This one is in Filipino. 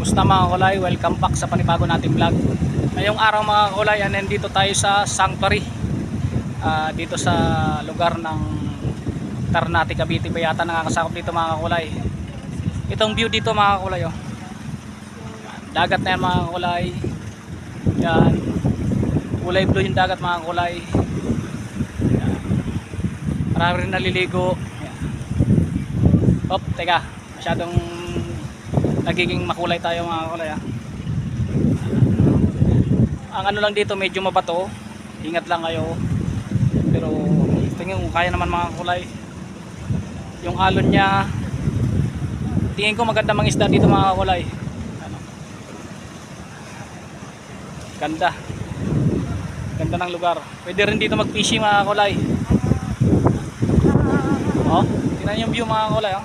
Musta mga kulay, welcome back sa panibago nating vlog. Ngayong araw mga kulay, nandito tayo sa Sanctuary, dito sa lugar ng Ternate, Cavite ba yata nakakasakop dito mga kulay. Itong view dito mga kulay, oh. Dagat na yan mga kulay. Yan, kulay blue yung dagat mga kulay. Yan. Marami rin naliligo. Yan. Hop, teka, masyadong nagiging makulay tayo mga kulay, ah. Ang ano lang dito medyo mabato, ingat lang kayo, pero tingin ko kaya naman mga kulay. Yung alon niya, tingin ko maganda mang isda dito mga kulay. Ano? Ganda ganda ng lugar, pwede rin dito mag fishing mga kulay. Oh, tingnan yung view mga kulay, oh.